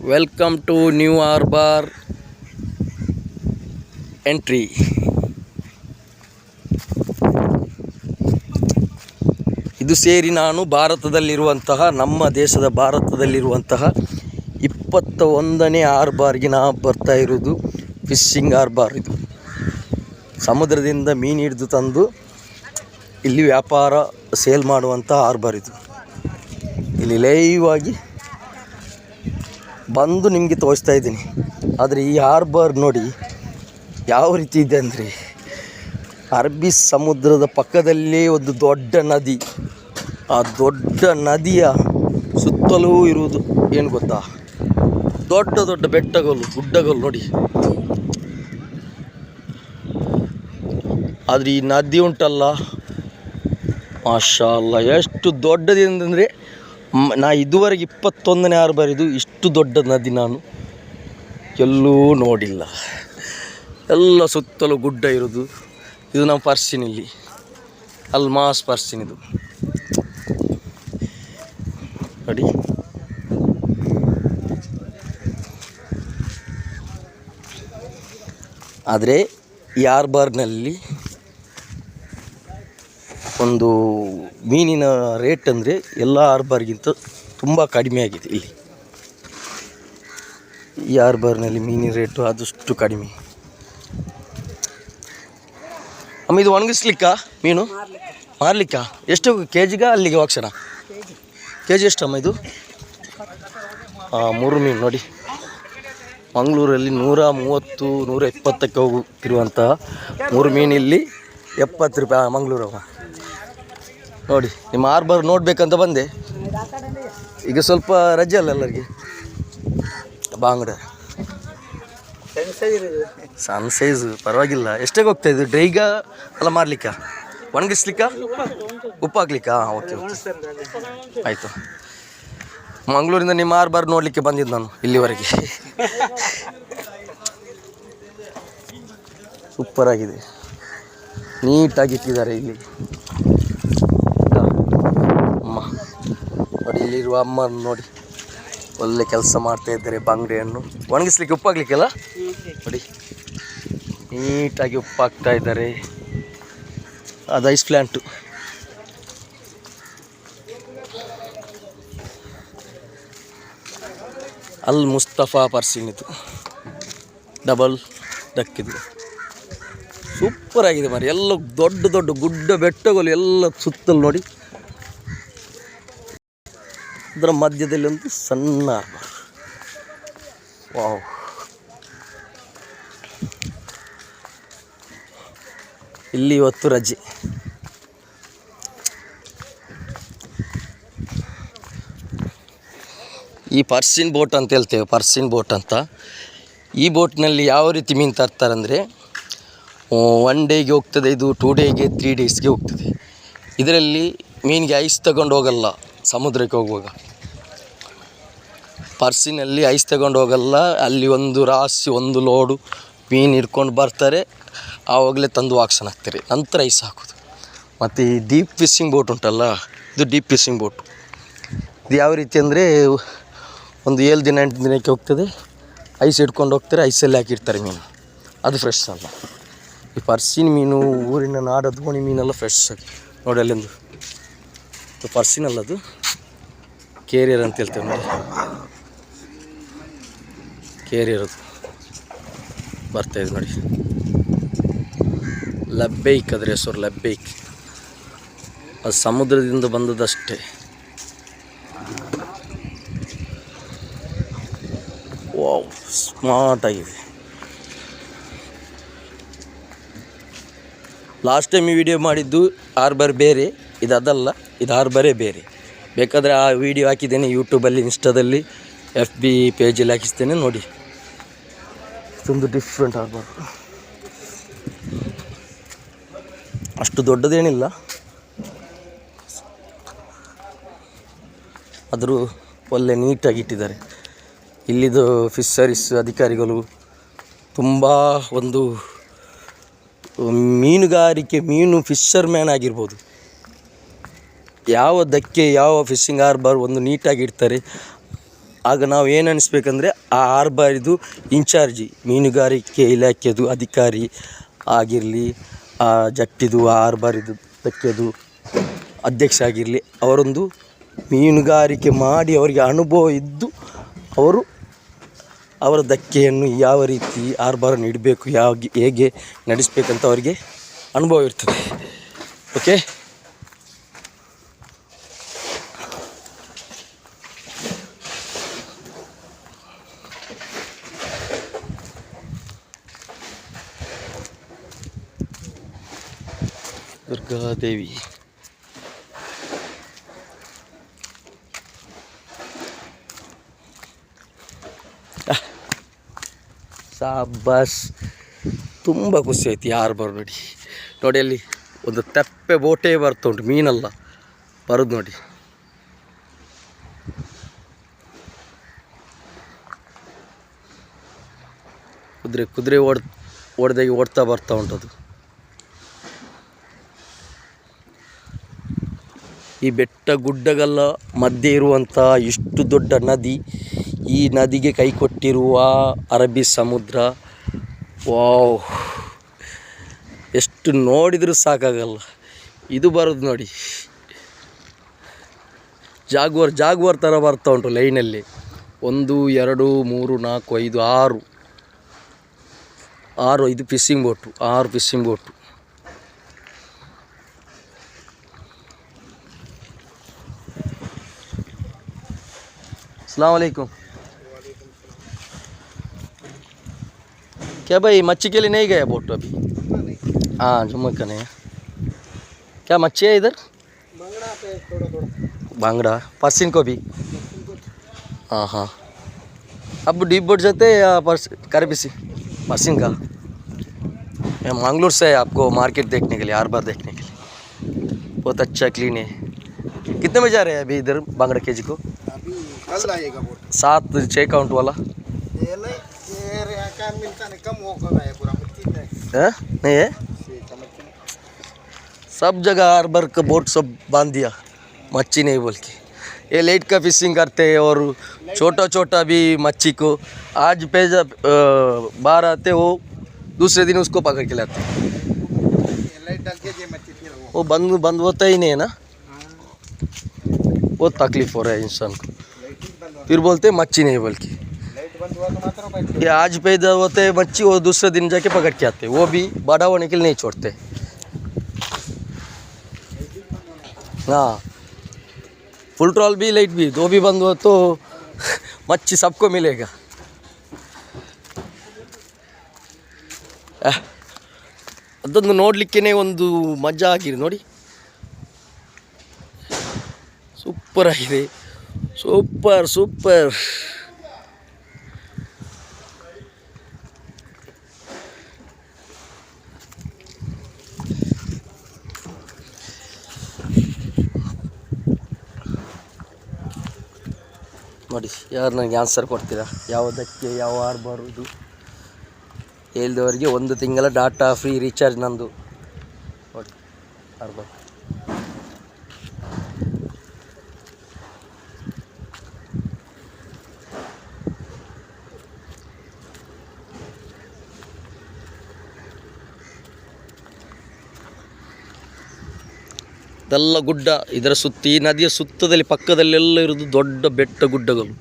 Welcome to new harbour entry. ಇದು ಸೇರಿ ನಾನು ನಮ್ಮ ದೇಶದ ಭಾರತದಲ್ಲಿರುವಂತಹ 21ನೇ ಹಾರ್ಬರ್ಗೆ ನಾ ಬರ್ತಾ ಇರೋದು. ಫಿಶಿಂಗ್ ಹಾರ್ಬರ್ ಇದು. ಸಮುದ್ರದಿಂದ ಮೀನು ಹಿಡಿದು ತಂದು ಇಲ್ಲಿ ವ್ಯಾಪಾರ ಸೇಲ್ ಮಾಡುವಂಥ ಹಾರ್ಬರ್ ಇದು. ಇಲ್ಲಿ ಲೈವ್ ಆಗಿ ಬಂದು ನಿಮಗೆ ತೋರಿಸ್ತಾ ಇದ್ದೀನಿ. ಆದರೆ ಈ ಹಾರ್ಬರ್ ನೋಡಿ ಯಾವ ರೀತಿ ಇದೆ ಅಂದರೆ, ಅರಬ್ಬಿ ಸಮುದ್ರದ ಪಕ್ಕದಲ್ಲೇ ಒಂದು ದೊಡ್ಡ ನದಿ. ಆ ದೊಡ್ಡ ನದಿಯ ಸುತ್ತಲೂ ಇರುವುದು ಏನು ಗೊತ್ತಾ, ದೊಡ್ಡ ದೊಡ್ಡ ಬೆಟ್ಟಗಳು, ಗುಡ್ಡಗಳು ನೋಡಿ. ಆದರೆ ಈ ನದಿ ಉಂಟಲ್ಲ, ಮಾಷಾ ಅಲ್ಲ, ಎಷ್ಟು ದೊಡ್ಡದಿಂದರೆ ನಾ ಇದುವರೆಗೆ 21ನೇ ಹಾರ್ಬರ್ ಇದು. ಇಷ್ಟು ದೊಡ್ಡ ನದಿ ನಾನು ಎಲ್ಲೂ ನೋಡಿಲ್ಲ. ಎಲ್ಲ ಸುತ್ತಲೂ ಗುಡ್ಡ ಇರೋದು. ಇದು ನಮ್ಮ ಪರ್ಸಿನ್, ಇಲ್ಲಿ ಅಲ್ಮಾಸ್ ಪರ್ಸಿನ್ ಇದು ನೋಡಿ. ಆದರೆ ಈ ಹಾರ್ಬರ್ನಲ್ಲಿ ಒಂದು ಮೀನಿನ ರೇಟ್ ಅಂದರೆ ಎಲ್ಲ ಹಾರ್ಬರ್ಗಿಂತ ತುಂಬ ಕಡಿಮೆ ಆಗಿದೆ. ಇಲ್ಲಿ ಈ ಹಾರ್ಬರ್ನಲ್ಲಿ ಮೀನಿನ ರೇಟು ಆದಷ್ಟು ಕಡಿಮೆ. ಅಮ್ಮ ಇದು ಒಣಗಿಸ್ಲಿಕ್ಕಾ ಮೀನು ಮಾರಲಿಕ್ಕಾ? ಎಷ್ಟು ಕೆ ಜಿಗ ಅಲ್ಲಿಗೆ ವಾಕ್ಷಣ? ಕೆ ಜಿ ಎಷ್ಟಮ್ಮ ಇದು? 3 ಮೀನು ನೋಡಿ. ಮಂಗಳೂರಲ್ಲಿ 130 120ಕ್ಕೆ ಹೋಗುತ್ತಿರುವಂತಹ 3 ಮೀನು ಇಲ್ಲಿ 70 ರೂಪಾಯಿ ಮಂಗಳೂರವ ನೋಡಿ. ನಿಮ್ಮ ಹಾರ್ಬರ್ ನೋಡಬೇಕಂತ ಬಂದೆ. ಈಗ ಸ್ವಲ್ಪ ರಜೆ ಅಲ್ಲ ಎಲ್ಲರಿಗೆ. ಬಾಂಗಡ ಸಣ್ಣ ಸೈಜು ಪರವಾಗಿಲ್ಲ. ಎಷ್ಟಾಗಿ ಹೋಗ್ತಾ ಇದು? ಡ್ರೈಗ ಅಲ್ಲ ಮಾರ್ಲಿಕ್ಕ, ಒಣಗಿಸ್ಲಿಕ್ಕ, ಉಪ್ಪು ಹಾಕ್ಲಿಕ್ಕ? ಓಕೆ ಓಕೆ ಆಯಿತು. ಮಂಗಳೂರಿಂದ ನಿಮ್ಮ ಹಾರ್ಬರ್ ನೋಡಲಿಕ್ಕೆ ಬಂದಿದ್ದು ನಾನು ಇಲ್ಲಿವರೆಗೆ. ಸೂಪರ್ ಆಗಿದೆ, ನೀಟಾಗಿ ಇಟ್ಟಿದ್ದಾರೆ ಇಲ್ಲಿ. ಅಮ್ಮ ನೋಡಿ, ಇಲ್ಲಿರುವ ಅಮ್ಮ ನೋಡಿ, ಒಳ್ಳೆ ಕೆಲಸ ಮಾಡ್ತಾ ಇದ್ದಾರೆ. ಬಂಗಡೆಯನ್ನು ಒಣಗಿಸ್ಲಿಕ್ಕೆ ಉಪ್ಪು ಹಾಕ್ಲಿಕ್ಕೆಲ್ಲ ನೋಡಿ, ನೀಟಾಗಿ ಉಪ್ಪು ಹಾಕ್ತಾ ಇದ್ದಾರೆ. ಅದು ಐಸ್ ಪ್ಲ್ಯಾಂಟು. ಅಲ್ ಮುಸ್ತಫಾ ಪರ್ಸಿನ್ ಇದು, ಡಬಲ್ ಡಕ್ಕಿದು. ಸೂಪರ್ ಆಗಿದೆ ಮಾರಿ. ಎಲ್ಲ ದೊಡ್ಡ ದೊಡ್ಡ ಗುಡ್ಡ ಬೆಟ್ಟಗಳು ಎಲ್ಲ ಸುತ್ತಲು ನೋಡಿ. ಅದರ ಮಧ್ಯದಲ್ಲಿ ಒಂದು ಸಣ್ಣ ಹಾರ್ಬರ್. ವಾವ್, ಇಲ್ಲಿ ಇವತ್ತು ರಜೆ. ಈ ಪರ್ಸಿನ್ ಬೋಟ್ ಅಂತ ಹೇಳ್ತೇವೆ, ಪರ್ಸಿನ್ ಬೋಟ್ ಅಂತ. ಈ ಬೋಟ್ನಲ್ಲಿ ಯಾವ ರೀತಿ ಮೀನು ತರ್ತಾರೆ ಅಂದರೆ, 1 ಡೇಗೆ ಹೋಗ್ತದೆ ಇದು, 2 ಡೇಗೆ 3 ಡೇಸ್ಗೆ ಹೋಗ್ತದೆ. ಇದರಲ್ಲಿ ಮೀನಿಗೆ ಐಸ್ ತಗೊಂಡು ಹೋಗಲ್ಲ. ಸಮುದ್ರಕ್ಕೆ ಹೋಗುವಾಗ ಪರ್ಸಿನಲ್ಲಿ ಐಸ್ ತಗೊಂಡು ಹೋಗಲ್ಲ. ಅಲ್ಲಿ ಒಂದು ರಾಶಿ, ಒಂದು ಲೋಡು ಮೀನು ಹಿಡ್ಕೊಂಡು ಬರ್ತಾರೆ. ಆವಾಗಲೇ ತಂದು ವಾಕ್ಸನ್ ಹಾಕ್ತಾರೆ, ನಂತರ ಐಸ್ ಹಾಕೋದು. ಮತ್ತು ಈ ಡೀಪ್ ಫಿಶಿಂಗ್ ಬೋಟ್ ಉಂಟಲ್ಲ, ಇದು ಡೀಪ್ ಫಿಶಿಂಗ್ ಬೋಟು. ಇದು ಯಾವ ರೀತಿ ಅಂದರೆ, ಒಂದು 7 ದಿನ 8 ದಿನಕ್ಕೆ ಹೋಗ್ತದೆ. ಐಸ್ ಹಿಡ್ಕೊಂಡು ಹೋಗ್ತಾರೆ, ಐಸಲ್ಲಿ ಹಾಕಿರ್ತಾರೆ ಮೀನು. ಅದು ಫ್ರೆಶ್ ಅಲ್ಲ. ಈ ಪರ್ಸಿನ್ ಮೀನು, ಊರಿನ ನಾಡ ದೋಣಿ ಮೀನೆಲ್ಲ ಫ್ರೆಶ್ ಆಗಿ ನೋಡಿ. ಅಲ್ಲೊಂದು ಪರ್ಸಿನ್ ಅಲ್ಲ, ಅದು ಕೇರಿಯರ್ ಅಂತ ಹೇಳ್ತೇವೆ ನೋಡಿ. ಕೇರಿಯರ್ ಅದು ಬರ್ತಾಯಿದೆ ನೋಡಿ. ಲಬ್ಬೈಕ್, ಅದರ ಹೆಸರು ಲಬ್ಬೈಕ್. ಅದು ಸಮುದ್ರದಿಂದ ಬಂದದಷ್ಟೇ. ವಾವ್, ಸ್ಮಾರ್ಟ್ ಆಗಿದೆ. ಲಾಸ್ಟ್ ಟೈಮ್ ಈ ವಿಡಿಯೋ ಮಾಡಿದ್ದು ಹಾರ್ಬರ್ ಬೇರೆ, ಇದು ಅದಲ್ಲ, ಇದು ಹಾರ್ಬರೇ ಬೇರೆ. ಬೇಕಾದರೆ ಆ ವಿಡಿಯೋ ಹಾಕಿದ್ದೇನೆ ಯೂಟ್ಯೂಬಲ್ಲಿ, ಇನ್ಸ್ಟಾದಲ್ಲಿ, FB ಪೇಜಲ್ಲಿ ಹಾಕಿಸ್ತೇನೆ ನೋಡಿ. ಇದೊಂದು ಡಿಫ್ರೆಂಟ್ ಹಾರ್ಬರ್. ಅಷ್ಟು ದೊಡ್ಡದೇನಿಲ್ಲ, ಆದರೂ ಒಳ್ಳೆ ನೀಟಾಗಿ ಇಟ್ಟಿದ್ದಾರೆ. ಇಲ್ಲಿದು ಫಿಶರೀಸ್ ಅಧಿಕಾರಿಗಳು ತುಂಬ ಒಂದು ಮೀನುಗಾರಿಕೆ, ಫಿಶರ್ ಮ್ಯಾನ್ ಆಗಿರ್ಬೋದು. ಯಾವುದಕ್ಕೆ ಯಾವ ಫಿಶಿಂಗ್ ಹಾರ್ಬರ್ ಒಂದು ನೀಟಾಗಿ ಇಡ್ತಾರೆ. ಆಗ ನಾವು ಏನು ಅನಿಸ್ಬೇಕಂದ್ರೆ ಆ ಆರ್ಬಾರಿದು ಇನ್ಚಾರ್ಜಿ ಮೀನುಗಾರಿಕೆ ಇಲಾಖೆದು ಅಧಿಕಾರಿ ಆಗಿರಲಿ, ಆ ಜಟ್ಟಿದು ಆ ಆರ್ಬಾರಿದು ತೆಕ್ಕೆದು ಅಧ್ಯಕ್ಷ ಆಗಿರಲಿ, ಅವರೊಂದು ಮೀನುಗಾರಿಕೆ ಮಾಡಿ ಅವರಿಗೆ ಅನುಭವ ಇದ್ದು ಅವರು ಅವರ ಧಕ್ಕೆಯನ್ನು ಯಾವ ರೀತಿ ಆರ್ಬಾರನ್ನು ಇಡಬೇಕು, ಹೇಗೆ ನಡೆಸಬೇಕಂತ ಅವರಿಗೆ ಅನುಭವ ಇರ್ತದೆ. ಓಕೆ, ದುರ್ಗಾದೇವಿ ಸಾಬಾಸ್, ತುಂಬ ಖುಷಿ ಆಯ್ತು. ಯಾರು ನೋಡಿ ನೋಡಿ ಅಲ್ಲಿ ಒಂದು ತೆಪ್ಪೆ ಬೋಟೇ ಬರ್ತಾ ಉಂಟು, ಮೀನಲ್ಲ ಬರೋದು ನೋಡಿ. ಕುದುರೆ ಓಡ್ದಾಗಿ ಓಡ್ತಾ ಬರ್ತಾ ಉಂಟದು. ಈ ಬೆಟ್ಟ ಗುಡ್ಡಗಳ ಮಧ್ಯೆ ಇರುವಂಥ ಇಷ್ಟು ದೊಡ್ಡ ನದಿ, ಈ ನದಿಗೆ ಕೈ ಕೊಟ್ಟಿರುವ ಅರಬ್ಬಿ ಸಮುದ್ರ, ವಾವ್, ಎಷ್ಟು ನೋಡಿದರೂ ಸಾಕಾಗಲ್ಲ. ಇದು ಬರೋದು ನೋಡಿ, ಜಾಗುವಾರ್ ಥರ ಬರ್ತಾ ಉಂಟು ಲೈನಲ್ಲಿ. 1 2 3 4 5 6 ಇದು ಫಿಶಿಂಗ್ ಬೋಟು, 6 ಫಿಶಿಂಗ್ ಬೋಟು. अस्सलाम वालेकुम। क्या भाई, मच्छी के लिए नहीं गया बोट अभी? हाँ, जुम्मे का नहीं है। क्या मच्छी है इधर? बांगड़ा पे थोड़ा बांगड़ा, पर्सिन को भी? हाँ हाँ। अब डीप बोट जाते हैं या करबिसी? पर्सिन का। मैं मंगलूर से आपको मार्केट देखने के लिए, हार्बर देखने के लिए। बहुत अच्छा क्लीन है। कितने में जा रहे हैं अभी इधर बांगड़ा के जी को? कल आएगा बोट। 7-6 काउंट वाला ये मिलता नहीं, कम हो गया है पूरा, नहीं है। सब जगह हार्बर का बोट सब बांध दिया, मच्छी नहीं बोल के। ये लेट का फिशिंग करते हैं और छोटा भी मच्छी को आज पे जब बाहर आते वो दूसरे दिन उसको पकड़ के लाते। वो बंद होता ही नहीं है ना, बहुत तकलीफ हो रहा है इंसान को। फिर बोलते मच्छी नहीं बोल के। ये आज पैदा होते हैं मच्छी, वो दूसरे दिन जाके पकड़ के आते, वो भी बड़ा होने के लिए नहीं छोड़ते। हाँ, फुल ट्रॉल भी लाइट भी दो भी बंद हो तो मच्छी सबको मिलेगा। ಅದೊಂದು ನೋಡಲಿಕ್ಕೇ ಒಂದು ಮಜಾ ಆಗಿದೆ ನೋಡಿ, ಸೂಪರ್ ಆಗಿದೆ, ಸೂಪರ್. ನೋಡಿ, ಯಾರು ನನಗೆ ಆನ್ಸರ್ ಕೊಡ್ತೀರಾ, ಯಾವುದಕ್ಕೆ ಯಾವ ಹಾರ್ಬರ್ ಇದು ಹೇಳಿದವರಿಗೆ 1 ತಿಂಗಳ ಡಾಟಾ ಫ್ರೀ ರೀಚಾರ್ಜ್ ನಂದು. ನೋಡಿ ಹಾರ್ಬರ್, ಇದೆಲ್ಲ ಗುಡ್ಡ, ಇದರ ಸುತ್ತ ಈ ನದಿಯ ಸುತ್ತದಲ್ಲಿ ಪಕ್ಕದಲ್ಲೆಲ್ಲ ಇರೋದು ದೊಡ್ಡ ಬೆಟ್ಟ ಗುಡ್ಡಗಳು.